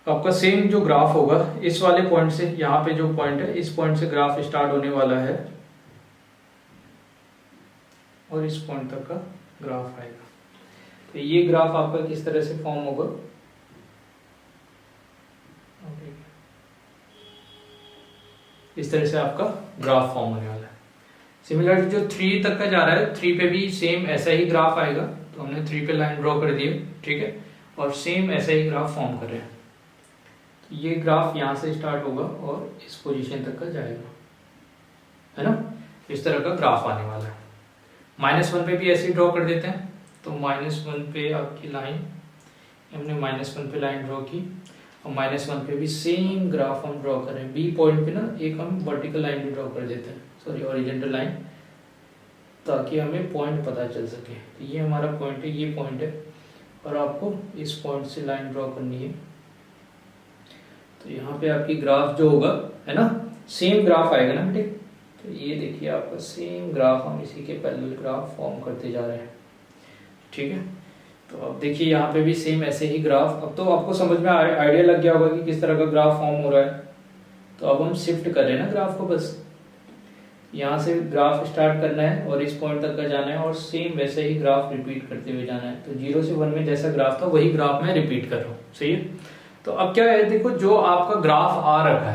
आपका सेम जो ग्राफ होगा इस वाले पॉइंट से, यहाँ पे जो पॉइंट है इस पॉइंट से ग्राफ स्टार्ट होने वाला है और इस पॉइंट तक का ग्राफ आएगा। तो ये ग्राफ आपका किस तरह से फॉर्म होगा, इस तरह से आपका ग्राफ फॉर्म होने वाला है। सिमिलरली जो 3 तक का जा रहा है, 3 पे भी सेम ऐसा ही ग्राफ आएगा। तो हमने 3 पे लाइन ड्रॉ कर दी है, ठीक है, और सेम ऐसा ही ग्राफ फॉर्म कर रहे हैं। तो ये ग्राफ यहाँ से स्टार्ट होगा और इस पोजीशन तक का जाएगा, है ना। इस तरह का ग्राफ आने वाला है। -1 पे भी ऐसे ही ड्रॉ कर देते हैं। तो -1 पे आपकी लाइन, हमने -1 पे लाइन ड्रॉ की और -1 पे भी सेम ग्राफ हम ड्रॉ कर रहे हैं। बी पॉइंट पे ना एक हम वर्टिकल लाइन भी ड्रॉ कर देते हैं, सॉरी हॉरिजॉन्टल लाइन, ताकि हमें पॉइंट पता चल सके। तो ये हमारा पॉइंट है, ये पॉइंट है, और आपको इस पॉइंट से लाइन ड्रॉ करनी है। तो यहाँ पे आपकी ग्राफ जो होगा, है ना, सेम ग्राफ आएगा ना बेटे। तो ये देखिए आपका सेम ग्राफ, हम इसी के पैरेलल ग्राफ फॉर्म करते जा रहे हैं, ठीक है। तो अब देखिए यहाँ पे भी सेम ऐसे ही ग्राफ। अब तो आपको समझ में आइडिया लग गया होगा कि किस तरह का ग्राफ फॉर्म हो रहा है। तो अब हम शिफ्ट कर रहे हैं ना ग्राफ को, बस यहाँ से ग्राफ स्टार्ट करना है और इस पॉइंट तक का जाना है और सेम वैसे ही ग्राफ रिपीट करते हुए जाना है। तो 0 से 1 में जैसा ग्राफ था वही ग्राफ मैं रिपीट कर रहा हूँ, सही है। तो अब क्या है, देखो जो आपका ग्राफ आ रखा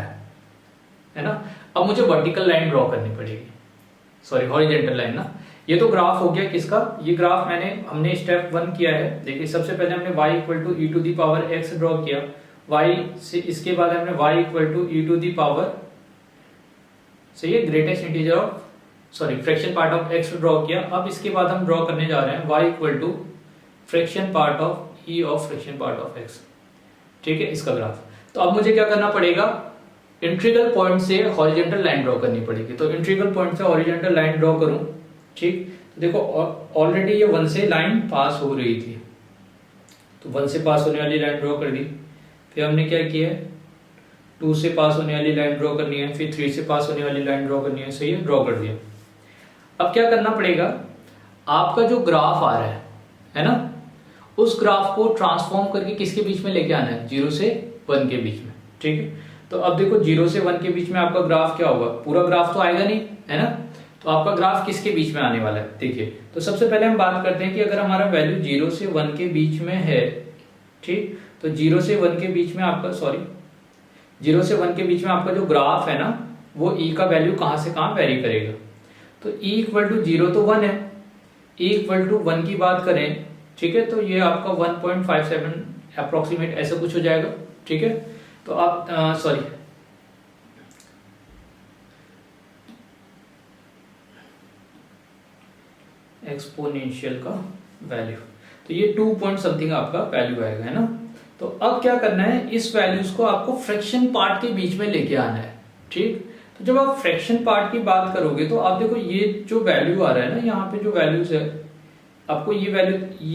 है ना, अब मुझे वर्टिकल लाइन ड्रॉ करनी पड़ेगी, सॉरी हॉरिजॉन्टल लाइन ना। ये तो ग्राफ हो गया किसका, ये ग्राफ हमने स्टेप 1 किया है। देखिए सबसे पहले हमने y equal to e⁻x draw किया, y से इसके बाद हमने y इक्वल टू e⁻, सही है, greatest integer of, sorry fraction part of x draw किया। अब इसके बाद हम ड्रॉ करने जा रहे हैं y equal to fraction part of e of fraction part of x, ठीक है, इसका ग्राफ। तो अब मुझे क्या करना पड़ेगा, इंट्रीगल पॉइंट से हॉरिजॉन्टल लाइन ड्रॉ करनी पड़ेगी। तो इंट्रीगल पॉइंट से हॉरिजॉन्टल लाइन ड्रॉ करूं, ठीक। तो देखो ऑलरेडी ये 1 से लाइन पास हो रही थी, तो 1 से पास होने वाली लाइन ड्रॉ कर दी। फिर हमने क्या किया है, 2 से पास होने वाली लाइन ड्रॉ करनी है, फिर 3 से पास होने वाली लाइन ड्रॉ करनी है, सही है, ड्रॉ कर दिया। अब क्या करना पड़ेगा, आपका जो ग्राफ आ रहा है ना, उस ग्राफ को ट्रांसफॉर्म करके किसके बीच में लेके आना है, 0 से 1 के बीच में, ठीक है। तो अब देखो 0 से 1 के बीच में आपका ग्राफ क्या होगा, पूरा ग्राफ तो आएगा नहीं, है ना। तो आपका ग्राफ किसके बीच में आने वाला है, देखिए। तो सबसे पहले हम बात करते हैं कि अगर हमारा वैल्यू 0 से 1 के बीच में है, ठीक, तो 0 से 1 के बीच में आपका, सॉरी 0 से 1 के बीच में आपका जो ग्राफ है ना, वो e का वैल्यू कहां से कहां वेरी करेगा। तो e इक्वल टू 0 तो 1 है, e इक्वल टू 1 की बात करें, ठीक है, तो ये आपका 1.57 अप्रोक्सीमेट ऐसा कुछ हो जाएगा, ठीक है। तो आप सॉरी एक्सपोनेंशियल का वैल्यू, तो ये 2 पॉइंट समथिंग आपका वैल्यू आएगा, है ना। तो अब क्या करना है, इस वैल्यूज को आपको फ्रैक्शन पार्ट के बीच में लेके आना है, ठीक। तो जब आप फ्रैक्शन पार्ट की बात करोगे तो आप देखो ये जो वैल्यू आ रहा है ना, यहाँ पे जो वैल्यूज है, आपको ये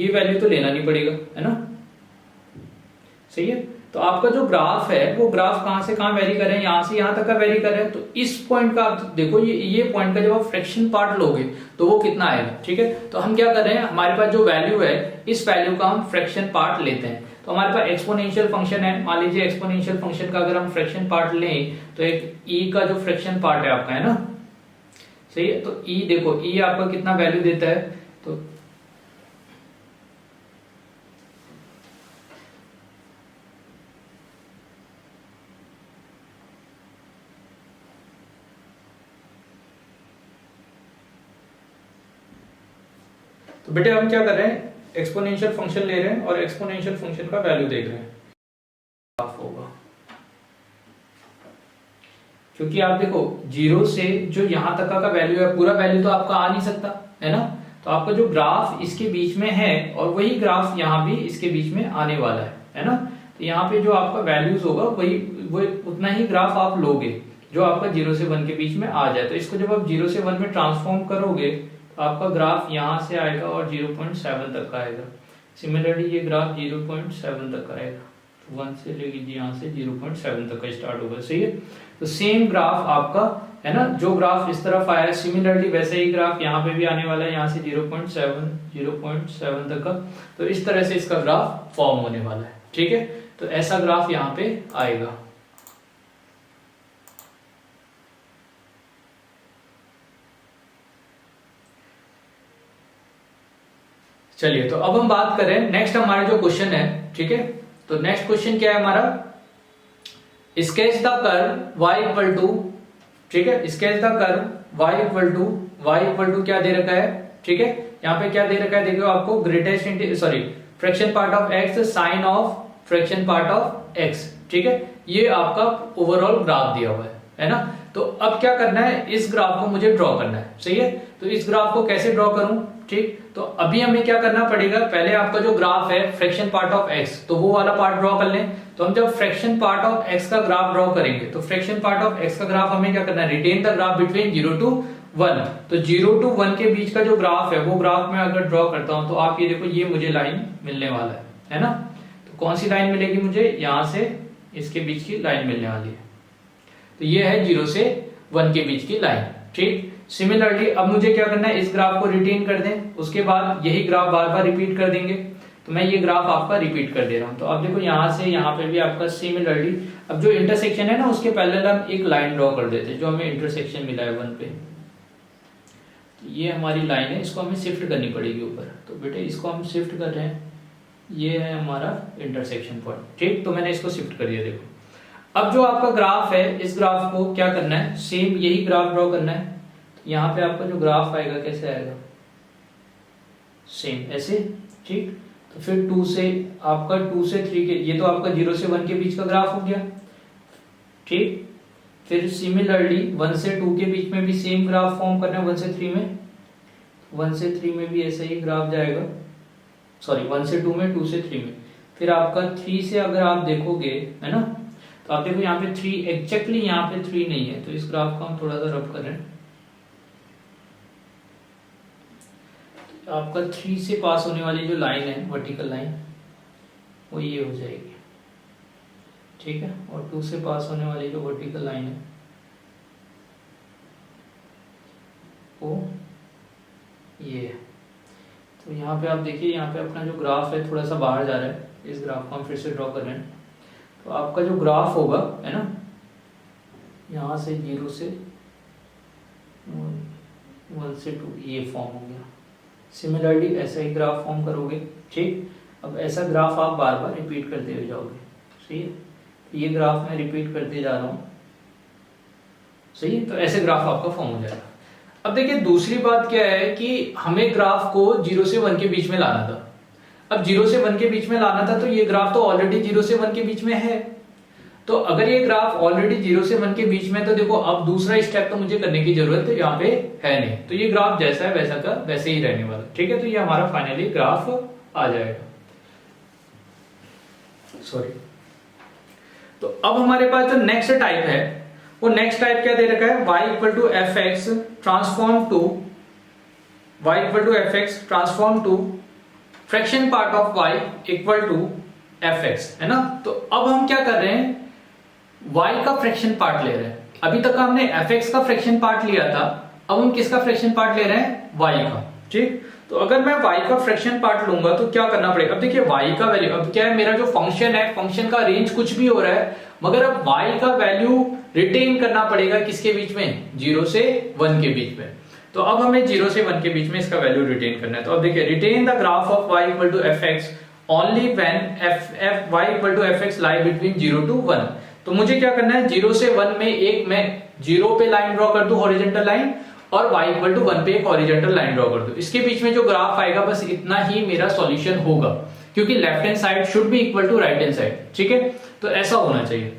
वैल्यू तो लेना नहीं पड़ेगा, है ना, सही है। तो आपका जो ग्राफ है वो ग्राफ कहां से कहां वेरी कर रहे हैं, यहां से यहां तक का वेरी कर रहे हैं। तो इस पॉइंट का आप देखो, ये पॉइंट का जब आप फ्रैक्शन पार्ट लोगे तो वो कितना आएगा, ठीक है। तो हम क्या कर रहे हैं, हमारे पास जो वैल्यू है इस वैल्यू का हम फ्रैक्शन पार्ट लेते हैं। तो हमारे पास एक्सपोनेंशियल फंक्शन है, मान लीजिए एक्सपोनेंशियल फंक्शन का अगर हम फ्रैक्शन पार्ट लें तो एक e का जो फ्रैक्शन पार्ट है आपका, है ना, सही है। तो e देखो, e आपका कितना वैल्यू देता है, तो तो बेटे हम क्या कर रहे हैं, एक्सपोनेंशियल फंक्शन ले रहे हैं और एक्सपोनेंशियल फंक्शन का वैल्यू देख रहे हैं, ग्राफ होगा। क्योंकि आप देखो 0 से जो यहां तक का वैल्यू है, पूरा वैल्यू तो आपका आ नहीं सकता, है ना। तो आपका जो ग्राफ इसके बीच में है और वही ग्राफ यहाँ भी इसके बीच में आने वाला है ना। तो यहाँ पे जो आपका वैल्यूज होगा वो उतना ही ग्राफ आप लोगे जो आपका 0 से 1 के बीच में आ जाए। तो इसको जब आप 0 से 1 में ट्रांसफॉर्म करोगे आपका ग्राफ यहाँ से आएगा और 0.7 तक का आएगा। सिमिलरली ये ग्राफ 0.7 तक का आएगा, तो 1 से लेके यहाँ से 0.7 तक का स्टार्ट होगा। सही है, तो सेम ग्राफ आपका है ना, जो ग्राफ इस तरफ आया सिमिलरली वैसे ही ग्राफ यहाँ पे भी आने वाला है, यहाँ से 0.7 तक का। तो इस तरह से इसका ग्राफ फॉर्म होने वाला है। ठीक है, तो ऐसा ग्राफ यहाँ पे आएगा। चलिए, तो अब हम बात करें नेक्स्ट हमारा जो क्वेश्चन है। ठीक है, तो नेक्स्ट क्वेश्चन क्या है हमारा, sketch the curve y equal to, ठीक है, sketch the curve y equal to क्या दे रखा है। ठीक है, यहाँ पे क्या दे रखा है, देखो आपको greatest fraction part of x sine of fraction part of x। ठीक है, ये आपका ओवरऑल ग्राफ दिया हुआ है ना। तो अब क्या करना है, इस ग्राफ को मुझे ड्रॉ करना है। सही है, तो इस ग्राफ को कैसे ड्रॉ करूं। ठीक, तो अभी हमें क्या करना पड़ेगा, पहले आपका जो ग्राफ है फ्रैक्शन पार्ट ऑफ x, तो वो वाला पार्ट ड्रॉ कर लें। तो हम जब फ्रैक्शन पार्ट ऑफ x का ग्राफ ड्रॉ करेंगे, तो फ्रैक्शन पार्ट ऑफ x का ग्राफ हमें क्या करना है, retain the graph between 0 to 1। तो 0 to 1 के बीच का जो ग्राफ है, वो ग्राफ में अगर ड्रॉ करता हूं, तो आप ये देखो, ये मुझे लाइन मिलने वाला है ना। तो कौन सी लाइन मिलेगी मुझे, यहां से इसके बीच की लाइन मिलने वाली है। तो ये है 0 से 1 के बीच की लाइन। ठीक, सिमिलरली अब मुझे क्या करना है, इस ग्राफ को रिटेन कर दें, उसके बाद यही ग्राफ बार बार रिपीट कर देंगे। तो मैं ये ग्राफ आपका रिपीट कर दे रहा हूं। तो अब देखो, यहां से यहां पे भी आपका सिमिलरली, अब जो इंटरसेक्शन है ना, उसके पैरेलल हम एक लाइन ड्रॉ कर देते हैं, जो हमें इंटरसेक्शन मिला है 1 पे। तो ये हमारी लाइन है, इसको हमें शिफ्ट करनी पड़ेगी ऊपर। तो बेटे इसको हम शिफ्ट कर रहे हैं, ये है हमारा इंटरसेक्शन पॉइंट। ठीक, तो मैंने इसको शिफ्ट कर दिया। देखो, अब जो आपका ग्राफ है, इस ग्राफ को क्या करना है, सेम यही ग्राफ ड्रॉ करना है। तो यहाँ पे आपका जो ग्राफ आएगा कैसे आएगा, सेम ऐसे। ठीक, तो फिर 2 से आपका 2 से 3 के, ये तो आपका 0 से 1 के बीच का ग्राफ हो गया। ठीक, फिर सिमिलरली 1 से 2 के बीच में भी सेम ग्राफ फॉर्म करना है, 1 से 3 में। 1 से 3 में भी ऐसा ही ग्राफ जाएगा, सॉरी 1 से 2 में, 2 से 3 में। फिर आपका 3 से अगर आप देखोगे, है ना, तो आप देखो यहाँ पे 3 एग्जैक्टली यहाँ पे 3 नहीं है। तो इस ग्राफ को हम थोड़ा सा रब कर रहे हैं। तो आपका 3 से पास होने वाली जो लाइन है, वर्टिकल लाइन, वो ये हो जाएगी। ठीक है, और 2 से पास होने वाली जो वर्टिकल लाइन है, वो ये है। तो यहाँ पे आप देखिए, यहाँ पे अपना जो ग्राफ है थोड़ा सा बाहर जा रहा है। इस ग्राफ को हम फिर से ड्रॉ कर रहे हैं। तो आपका जो ग्राफ होगा, है ना, यहाँ से 0 से 1 से 2 ये फॉर्म हो गया। सिमिलरली ऐसा ही ग्राफ फॉर्म करोगे। ठीक, अब ऐसा ग्राफ आप बार बार रिपीट करते हुए जाओगे। सही है, तो ये ग्राफ मैं रिपीट करते जा रहा हूँ। सही है, तो ऐसे ग्राफ आपका फॉर्म हो जाएगा। अब देखिए, दूसरी बात क्या है कि हमें ग्राफ को 0 से 1 के बीच में लाना था। अब 0 से 1 के बीच में लाना था, तो ये ग्राफ तो ऑलरेडी 0 से 1 के बीच में है। तो अगर ये ग्राफ ऑलरेडी 0 से 1 के बीच में, तो देखो अब दूसरा स्टेप तो मुझे करने की जरूरत यहाँ पे है नहीं। तो ये ग्राफ जैसा है वैसा का वैसे ही रहने वाला। ठीक है, तो ये हमारा फाइनली ग्राफ आ जाएगा। सॉरी, तो अब हमारे पास जो नेक्स्ट टाइप है, वो नेक्स्ट टाइप क्या दे रखा है, y equal to F x transform to fraction part of y equal to F x, है ना। तो अब हम क्या कर रहे हैं, y का फ्रैक्शन पार्ट ले रहे हैं। अभी तक हमने एफ एक्स का फ्रैक्शन पार्ट लिया था, अब हम किसका फ्रैक्शन पार्ट ले रहे हैं, y का। ठीक, तो अगर मैं y का फ्रैक्शन पार्ट लूंगा तो क्या करना पड़ेगा। अब देखिए, y का वैल्यू, अब क्या है, मेरा जो फंक्शन है, फंक्शन का रेंज कुछ भी हो रहा है, मगर अब y का वैल्यू रिटेन करना पड़ेगा किसके बीच में, 0 से 1 के बीच में। तो अब हमें 0 से 1 के बीच में इसका वैल्यू रिटेन करना है। तो अब देखिए, retain the graph of y equal to F x only when y equal to F x lie between 0 to 1। तो मुझे क्या करना है, 0 से 1 में एक मैं 0 पे लाइन ड्रॉ कर दूं, हॉरिजॉन्टल लाइन, और y इक्वल टू 1 पे एक हॉरिजॉन्टल लाइन ड्रॉ कर दूं। इसके बीच में जो ग्राफ आएगा, बस इतना ही मेरा सॉल्यूशन होगा, क्योंकि left hand side should be equal to right hand side. ठीक है, तो ऐसा होना चाहिए।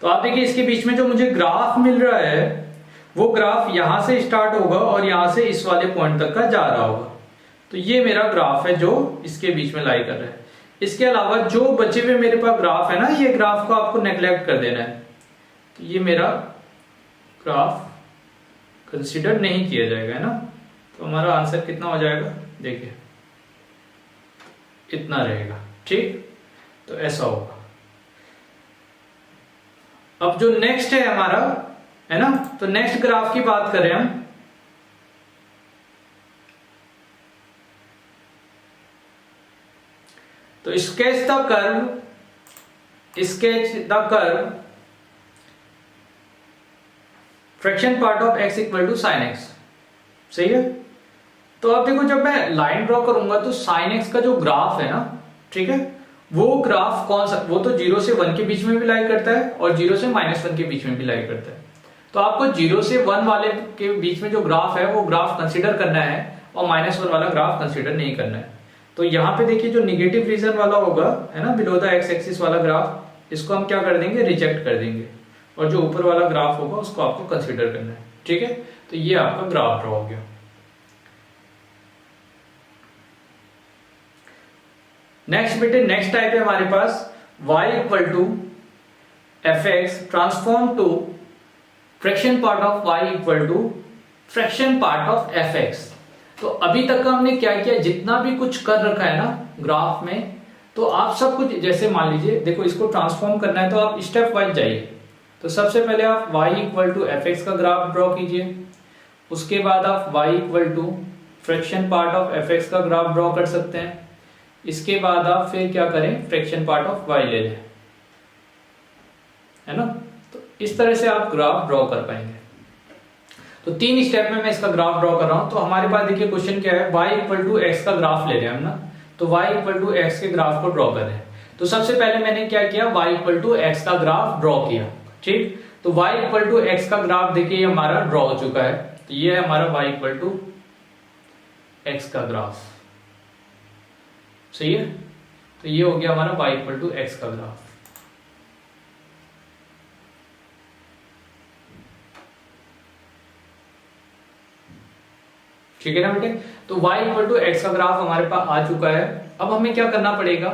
तो आप देखिए, इसके बीच में जो मुझे ग्राफ मिल रहा है, वो ग्राफ यहां से स्टार्ट होगा और यहां से इस वाले पॉइंट तक का जा रहा होगा। तो ये मेरा ग्राफ है जो इसके बीच में लाई कर रहा है। इसके अलावा जो बचे हुए मेरे पास ग्राफ है ना, ये ग्राफ को आपको नेग्लेक्ट कर देना है। तो ये मेरा ग्राफ कंसिडर नहीं किया जाएगा, है ना। तो हमारा आंसर कितना हो जाएगा, देखिए इतना रहेगा। ठीक, तो ऐसा होगा। अब जो नेक्स्ट है हमारा, है ना, तो नेक्स्ट ग्राफ की बात करें हम, तो sketch the curve fraction part of x equal to sine x. सही है। तो अब देखो जब मैं लाइन ड्रॉ करूंगा तो साइन एक्स का जो ग्राफ है ना, ठीक है, वो ग्राफ कौन सा, वो तो 0 से 1 के बीच में भी लाई करता है और 0 से -1 के बीच में भी लाई करता है। तो आपको 0 से 1 वाले के बीच में जो ग्राफ है वो ग्राफ कंसीडर करना है और -1 वाला ग्राफ कंसीडर नहीं करना है। तो यहाँ पे देखिए जो निगेटिव रीजन वाला होगा, है ना, बिलो द एक्स एक्सिस वाला ग्राफ, इसको हम क्या कर देंगे, रिजेक्ट कर देंगे, और जो ऊपर वाला ग्राफ होगा उसको आपको कंसीडर करना है। ठीक है, तो ये आपका ग्राफ ड्रॉ हो गया। नेक्स्ट बेटे, नेक्स्ट टाइप है हमारे पास y equal to F x transform to fraction part of y equal to fraction part of F x. तो अभी तक हमने क्या किया, जितना भी कुछ कर रखा है ना ग्राफ में, तो आप सब कुछ, जैसे मान लीजिए देखो इसको ट्रांसफॉर्म करना है तो आप स्टेप वाइज जाइए। तो सबसे पहले आप y equal to F x का ग्राफ ड्रॉ कीजिए, उसके बाद आप y equal to fraction part of F x का ग्राफ ड्रॉ कर सकते हैं। इसके बाद आप फिर क्या करें, फ्रैक्शन पार्ट ऑफ y ले लें, है ना। तो इस तरह से आप ग्राफ ड्रॉ कर पाएंगे। तो 3 स्टेप में मैं इसका ग्राफ ड्रॉ कर रहा हूं। तो हमारे पास देखिए क्वेश्चन क्या है, y इक्वल टू एक्स का ग्राफ ले रहे हैं हम ना, तो y इक्वल टू एक्स के ग्राफ को ड्रॉ कर रहे हैं। तो सबसे पहले मैंने क्या किया, y इक्वल टू एक्स का ग्राफ ड्रॉ किया। ठीक, तो y इक्वल टू एक्स का ग्राफ देखिए हमारा ड्रॉ हो चुका है। तो ये है हमारा y इक्वल टू एक्स का ग्राफ। सही है, तो ये हो गया हमारा y इक्वल टू एक्स का ग्राफ। ठीक है ना बेटे, तो y इक्वल टू एक्स का ग्राफ हमारे पास आ चुका है। अब हमें क्या करना पड़ेगा,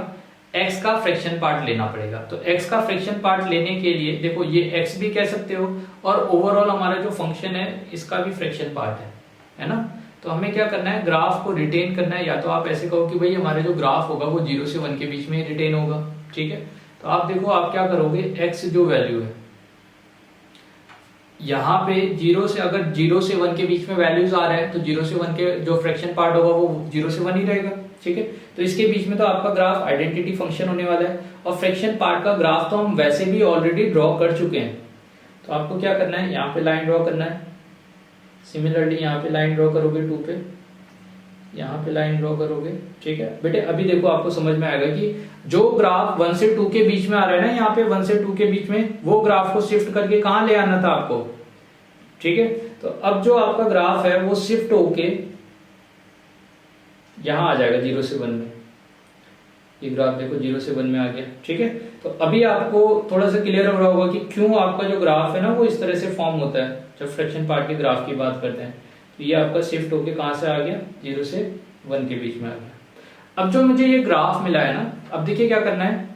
x का फ्रैक्शन पार्ट लेना पड़ेगा। तो x का फ्रैक्शन पार्ट लेने के लिए देखो ये x भी कह सकते हो, और ओवरऑल हमारा जो फंक्शन है इसका भी फ्रैक्शन पार्ट है ना। तो हमें क्या करना है, ग्राफ को रिटेन करना है। या तो आप ऐसे कहो कि भाई हमारा जो ग्राफ होगा वो 0 से 1 के बीच में रिटेन होगा। ठीक है, तो आप देखो आप क्या करोगे, x जो वैल्यू है यहाँ पे 0 से, अगर 0 से 1 के बीच में वैल्यूज आ रहे हैं तो 0 से 1 के जो फ्रैक्शन पार्ट होगा वो 0 से 1 ही रहेगा। ठीक है, तो इसके बीच में तो आपका ग्राफ आइडेंटिटी फंक्शन होने वाला है, और फ्रैक्शन पार्ट का ग्राफ तो हम वैसे भी ऑलरेडी ड्रॉ कर चुके हैं। तो आपको क्या करना है, यहाँ पे लाइन ड्रॉ करना है। सिमिलरली यहाँ पे लाइन ड्रॉ करोगे 2 पे, यहाँ पे लाइन ड्रॉ करोगे। ठीक है बेटे, अभी देखो आपको समझ में आएगा कि जो ग्राफ 1 से 2 के बीच में आ रहा है ना, यहाँ पे 1 से 2 के बीच में, वो ग्राफ को शिफ्ट करके कहाँ ले आना था आपको। ठीक है, तो अब जो आपका ग्राफ है वो शिफ्ट होके यहां आ जाएगा 0 से 1 में। ये ग्राफ देखो 0 से 1 में आ गया। ठीक है, तो अभी आपको थोड़ा सा क्लियर हो रहा होगा कि क्यों आपका जो ग्राफ है ना वो इस तरह से फॉर्म होता है जब फ्रैक्शन पार्ट के ग्राफ की बात करते हैं। तो ये आपका शिफ्ट होके कहां से आ गया, 0 से 1 के बीच में आ गया। अब जो मुझे ये ग्राफ मिला है ना, अब देखिए क्या करना है,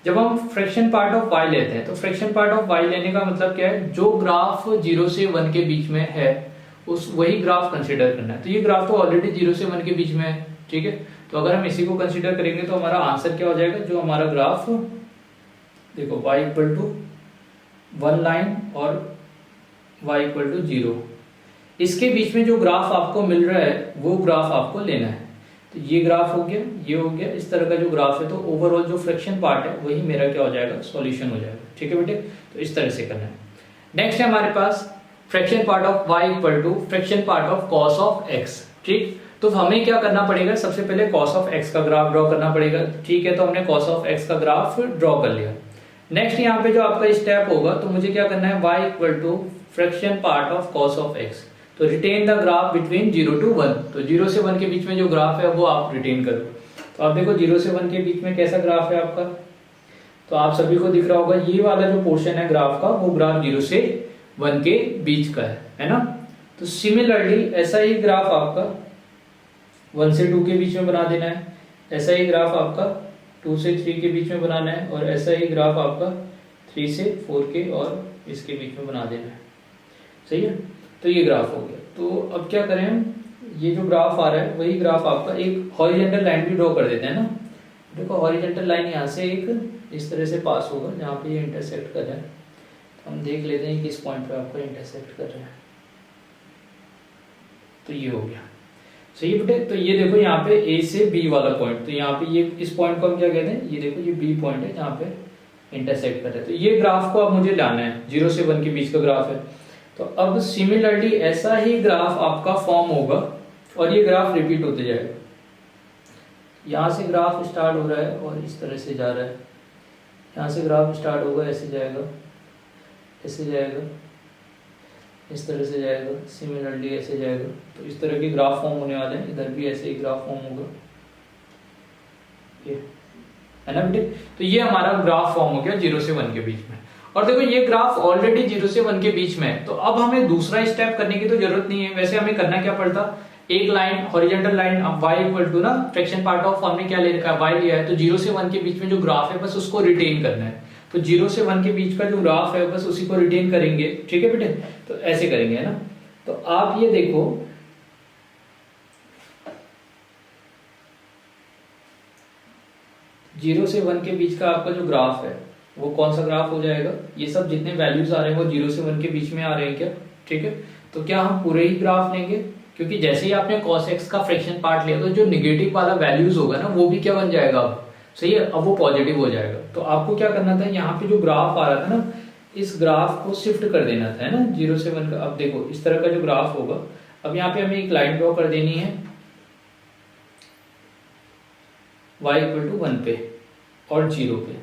जब हम फ्रैक्शन पार्ट ऑफ y लेते हैं तो फ्रैक्शन पार्ट ऑफ y लेने का मतलब क्या है, जो ग्राफ 0 से 1 के बीच में है उस वही ग्राफ कंसीडर करना है। तो ये ग्राफ तो ऑलरेडी 0 से 1 के बीच में है। ठीक है, तो अगर हम इसी को कंसीडर करेंगे तो हमारा आंसर क्या हो जाएगा, जो हमारा ग्राफ देखो y इक्वल टू 1 लाइन और y इक्वल टू 0, इसके बीच में जो ग्राफ आपको मिल रहा है वो ग्राफ आपको लेना है। तो ये ग्राफ हो गया, ये हो गया, इस तरह का जो ग्राफ है, तो ओवरऑल जो फ्रैक्शन पार्ट है वही मेरा क्या हो जाएगा, सॉल्यूशन हो जाएगा। ठीक है बेटे, तो इस तरह से करना है। नेक्स्ट है हमारे पास fraction part of y equal to fraction part of cos of x। ठीक, तो हमें क्या करना पड़ेगा, सबसे पहले कॉस ऑफ x का ग्राफ ड्रॉ करना पड़ेगा। ठीक है, तो हमने कॉस ऑफ x का ग्राफ ड्रॉ कर लिया। नेक्स्ट यहाँ पे जो आपका स्टेप होगा, तो मुझे क्या करना है, y equal to fraction part of cos of x। तो retain the graph between 0 to 1। तो 0 से 1 के बीच में जो ग्राफ है वो आप रिटेन करो। तो आप देखो 0 से 1 के बीच में कैसा ग्राफ है आपका, तो आप सभी को दिख रहा होगा ये वाला जो पोर्शन है ग्राफ का, वो ग्राफ 0 से 1 के बीच का है ना। तो सिमिलरली ऐसा ही ग्राफ आपका 1 से 2 के बीच में बना देना है, ऐसा ही ग्राफ आपका 2 से 3 के बीच में बनाना है, और ऐसा ही ग्राफ आपका 3 से 4 के और इसके बीच में बना देना है। सही है, तो ये ग्राफ हो गया। तो अब क्या करें हम, ये जो ग्राफ आ रहा है वही ग्राफ आपका एक हॉरिजॉन्टल लाइन भी ड्रॉ कर देते हैं ना। देखो हॉरिजॉन्टल लाइन यहाँ से एक इस तरह से पास होगा जहाँ पे ये इंटरसेक्ट कर रहा है। तो हम देख लेते हैं किस पॉइंट पे आपका इंटरसेक्ट कर रहा है। तो ये हो गया सही बेटे। तो ये देखो यहाँ पे ए से बी वाला पॉइंट, तो यहाँ पे ये इस पॉइंट को हम क्या कहते हैं, ये देखो ये बी पॉइंट है जहाँ पे इंटरसेक्ट कर रहा है। तो ये ग्राफ को अब मुझे लाना है, 0 से 1 के बीच का ग्राफ है। तो अब सिमिलरली ऐसा ही ग्राफ आपका फॉर्म होगा और ये ग्राफ रिपीट होते जाएगा। यहाँ से ग्राफ स्टार्ट हो रहा है और इस तरह से जा रहा है, यहाँ से ग्राफ स्टार्ट होगा ऐसे जाएगा, ऐसे जाएगा, इस तरह से जाएगा, सिमिलरली ऐसे जाएगा। तो इस तरह के ग्राफ फॉर्म होने वाले हैं, इधर भी ऐसे ही ग्राफ फॉर्म होगा, ये है ना बेटे। तो ये हमारा ग्राफ फॉर्म हो गया 0 से 1 के बीच में। और देखो ये ग्राफ ऑलरेडी 0 से 1 के बीच में है, तो अब हमें दूसरा स्टेप करने की तो जरूरत नहीं है। वैसे हमें करना क्या पड़ता, एक लाइन हॉरिजॉन्टल लाइन, अब y इक्वल टू ना फ्रैक्शन पार्ट ऑफ हमने क्या ले रखा है, y लिया है। तो 0 से 1 के बीच में जो ग्राफ है बस उसको रिटेन करना है। तो 0 से 1 के बीच का जो ग्राफ है बस उसी को रिटेन करेंगे, ठीक है बेटे। तो ऐसे करेंगे है ना। तो आप ये देखो 0 से 1 के बीच का आपका जो ग्राफ है वो कौन सा ग्राफ हो जाएगा, ये सब जितने वैल्यूज आ रहे हैं वो 0 से 1 के बीच में आ रहे हैं क्या, ठीक है। तो क्या हम पूरे ही ग्राफ लेंगे, क्योंकि जैसे ही आपने cos x का फ्रैक्शन पार्ट लिया तो जो निगेटिव वाला वैल्यूज होगा ना वो भी क्या बन जाएगा, अब सही है, अब वो पॉजिटिव हो जाएगा। तो आपको क्या करना था, यहाँ पे जो ग्राफ आ रहा था ना इस ग्राफ को शिफ्ट कर देना था, है ना, 0 से 1 का। अब देखो इस तरह का जो ग्राफ होगा, अब यहाँ पे हमें एक लाइन ड्रॉ कर देनी है y इक्वल टू 1 पे और 0 पे,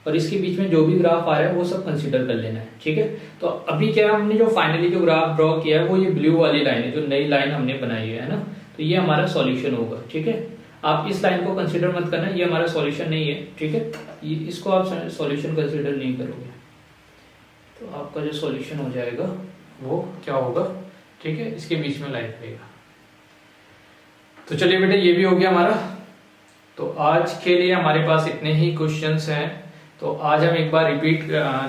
और इसके बीच में जो भी ग्राफ आ रहा है वो सब कंसीडर कर लेना है, ठीक है। तो अभी क्या हमने जो फाइनली जो ग्राफ ड्रॉ किया है वो ये ब्लू वाली लाइन है, जो नई लाइन हमने बनाई है ना। तो ये हमारा सॉल्यूशन होगा, ठीक है। आप इस लाइन को कंसीडर मत करना, ये हमारा सॉल्यूशन नहीं है, ठीक है। इसको आप सॉल्यूशन कंसीडर नहीं करोगे तो आपका जो सॉल्यूशन हो जाएगा वो क्या होगा, ठीक है, इसके बीच में लाइन रहेगा। तो चलिए बेटे ये भी हो गया हमारा। तो आज के लिए हमारे पास इतने ही क्वेश्चंस हैं। तो आज हम एक बार रिपीट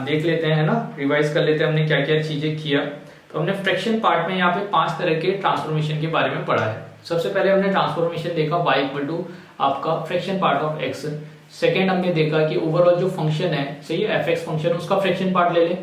देख लेते हैं ना, रिवाइज कर लेते हैं हमने क्या क्या चीजें किया। तो हमने फ्रैक्शन पार्ट में यहाँ पे 5 तरह के ट्रांसफॉर्मेशन के बारे में पढ़ा है। सबसे पहले हमने ट्रांसफॉर्मेशन देखा y इक्वल टू आपका fraction part of x। Second हमने देखा कि ओवरऑल जो फंक्शन है, सही है, fx फंक्शन, उसका फ्रैक्शन पार्ट ले ले।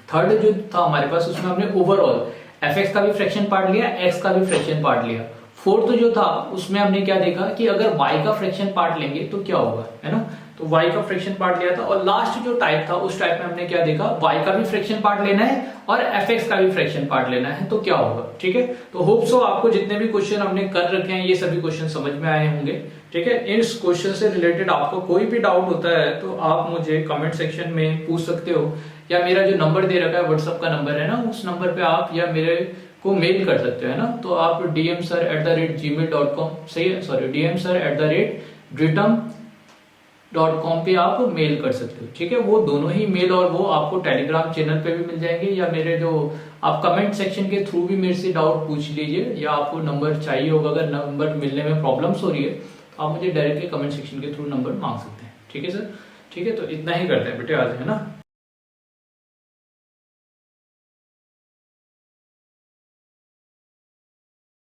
थर्ड जो था हमारे पास उसमें हमने ओवरऑल fx का भी फ्रैक्शन पार्ट लिया, x का भी फ्रैक्शन पार्ट लिया। फोर्थ जो था उसमें हमने क्या देखा कि अगर y का फ्रैक्शन पार्ट लेंगे तो क्या होगा, है ना। तो y का फ्रैक्शन पार्ट लिया था। और लास्ट जो टाइप था उस टाइप में हमने क्या देखा, y का भी फ्रैक्शन पार्ट लेना है और fx का भी फ्रैक्शन पार्ट लेना है, तो क्या होगा, ठीक है। तो होप सो आपको जितने भी क्वेश्चन हमने कर रखे हैं ये सभी क्वेश्चन समझ में आए होंगे, ठीक है। इस क्वेश्चन से रिलेटेड आपको कोई भी डाउट होता है तो आप मुझे कमेंट सेक्शन में पूछ सकते हो, या मेरा जो नंबर दे रखा है व्हाट्सएप का नंबर है ना, उस नंबर पे आप या मेरे को मेल कर सकते हो, है ना। तो आप dmsir@gmail.com, सही है, सॉरी dmsir@dritum.com पे आप मेल कर सकते हो, ठीक है। वो दोनों ही मेल और वो आपको टेलीग्राम चैनल पे भी मिल जाएंगे, या मेरे जो आप कमेंट सेक्शन के थ्रू भी मेरे से डाउट पूछ लीजिए, या आपको नंबर चाहिए होगा, अगर नंबर मिलने में प्रॉब्लम्स हो रही है तो आप मुझे डायरेक्टली कमेंट सेक्शन के थ्रू नंबर मांग सकते हैं, ठीक है सर, ठीक है। तो इतना ही करते हैं बेटे आज, है ना।